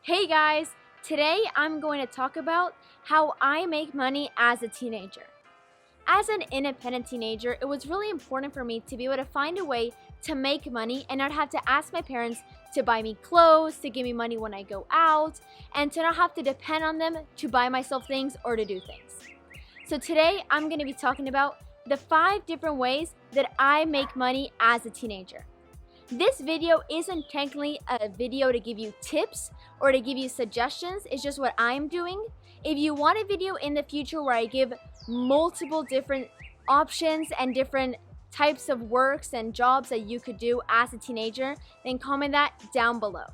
Hey guys, today I'm going to talk about how I make money as a teenager. As an independent teenager, it was really important for me to be able to find a way to make money and not have to ask my parents to buy me clothes, to give me money when I go out, and to not have to depend on them to buy myself things or to do things. So today I'm going to be talking about the 5 different ways that I make money as a teenager. This video isn't technically a video to give you tips or to give you suggestions, it's just what I'm doing. If you want a video in the future where I give multiple different options and different types of works and jobs that you could do as a teenager, then comment that down below.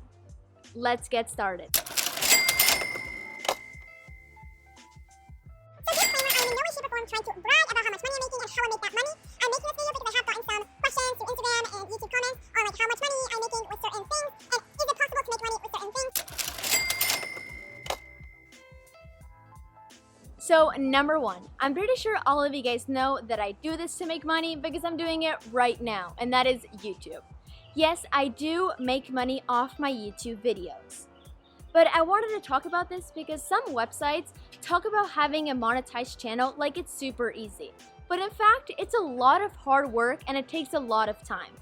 Let's get started. So disclaimer, I'm in no way, shape, or form trying to brag about how much money I'm making and how I make that money. I'm making this video because I have gotten some questions through Instagram and YouTube comments on like how much money I'm making with certain things and is it possible to make money with certain things. So number 1, I'm pretty sure all of you guys know that I do this to make money because I'm doing it right now, and that is YouTube. Yes, I do make money off my YouTube videos. But I wanted to talk about this because some websites talk about having a monetized channel like it's super easy. But in fact, it's a lot of hard work and it takes a lot of time.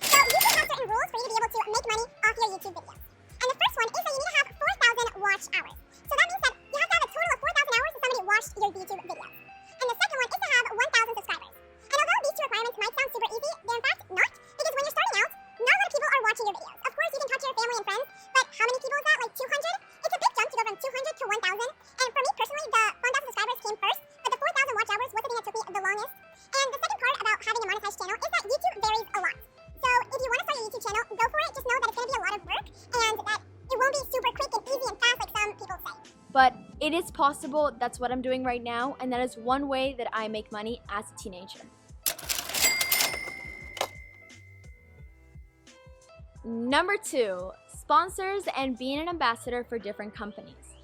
So YouTube has certain rules for you to be able to make money off your YouTube videos. And the first one is that you need to have 4,000 watch hours. So that means that you have to have a total of 4,000 hours that somebody watched your YouTube videos. And the second one is to have 1,000 subscribers. And although these two requirements might sound super easy, they're in fact not, because when you're starting out, not a lot of people are watching your videos. Of course, you can talk to your family and friends, but how many people is that? Like 200? It's a big jump to go from 200 to 1,000. And for me personally, the 1,000 subscribers came first, but the 4,000 watch hours was the thing that took me the longest. And the second part about having a monetized channel is that YouTube varies a lot. So if you want to start your YouTube channel, go for it. Just know that it's going to be a lot of work and that it won't be super quick and easy and fast like some people say. But it is possible. That's what I'm doing right now, and that is one way that I make money as a teenager. Number 2, sponsors and being an ambassador for different companies.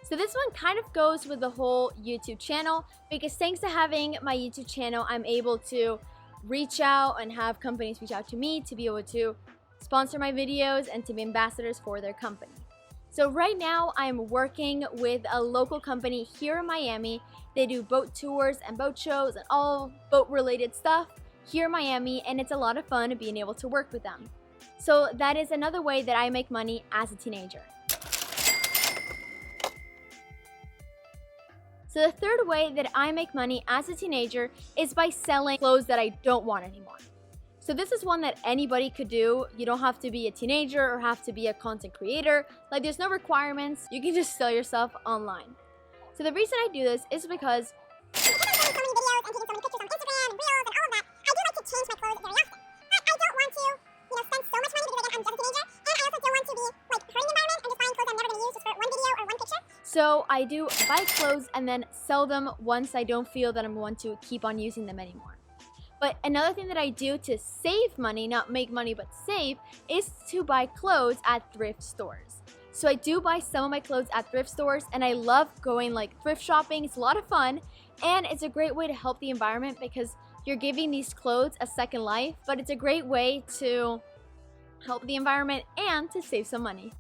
So this one kind of goes with the whole YouTube channel because thanks to having my YouTube channel, I'm able to reach out and have companies reach out to me to be able to sponsor my videos and to be ambassadors for their company. So right now I'm working with a local company here in Miami. They do boat tours and boat shows and all boat related stuff here in Miami, and it's a lot of fun being able to work with them. So that is another way that I make money as a teenager. So the third way that I make money as a teenager is by selling clothes that I don't want anymore. So this is one that anybody could do. You don't have to be a teenager or have to be a content creator. Like there's no requirements. You can just sell yourself online. So the reason I do this is because Because I'm filming so many videos and taking so many pictures on Instagram and Reels and all of that, I do like to change my clothes very often. But I don't want to, spend so much money because again, I'm just a teenager, and I also don't want to be like hurting the environment and just buying clothes I'm never going to use just for one video or one picture. so I do buy clothes and then sell them once I don't feel that I'm going to keep on using them anymore. But another thing that I do to save money, not make money but save, is to buy clothes at thrift stores. So I do buy some of my clothes at thrift stores, and I love going like thrift shopping. It's a lot of fun, and it's a great way to help the environment because you're giving these clothes a second life, but it's a great way to help the environment and to save some money.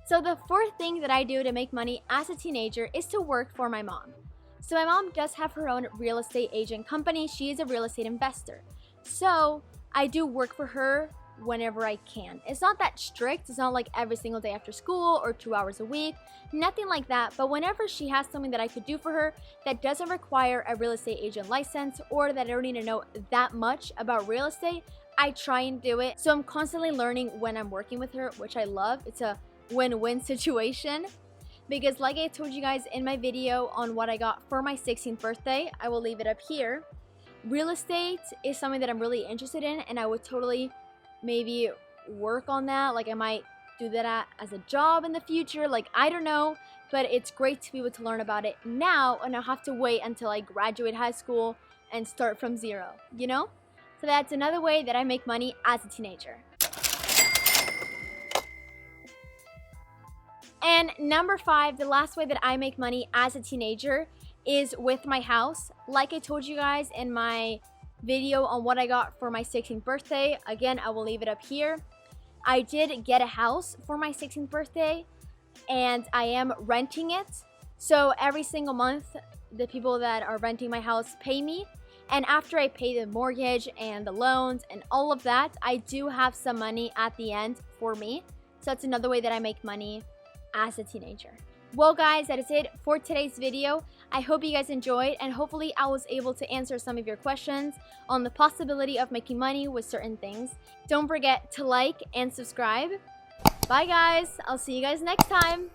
So the fourth thing that I do to make money as a teenager is to work for my mom. So my mom does have her own real estate agent company. She is a real estate investor. So I do work for her whenever I can. It's not that strict. It's not like every single day after school or 2 hours a week. Nothing like that. But whenever she has something that I could do for her that doesn't require a real estate agent license or that I don't need to know that much about real estate, I try and do it. So I'm constantly learning when I'm working with her, which I love. It's a win-win situation. Because like I told you guys in my video on what I got for my 16th birthday, I will leave it up here. Real estate is something that I'm really interested in, and I would totally maybe work on that. Like I might do that as a job in the future. Like I don't know, but it's great to be able to learn about it now and not have to wait until I graduate high school and start from zero, you know? So that's another way that I make money as a teenager. And number 5, the last way that I make money as a teenager is with my house. Like I told you guys in my video on what I got for my 16th birthday, again, I will leave it up here. I did get a house for my 16th birthday, and I am renting it. So every single month, the people that are renting my house pay me. And after I pay the mortgage and the loans and all of that, I do have some money at the end for me. So that's another way that I make money as a teenager. Well guys, that is it for today's video. I hope you guys enjoyed, and hopefully I was able to answer some of your questions on the possibility of making money with certain things. Don't forget to like and subscribe. Bye guys, I'll see you guys next time.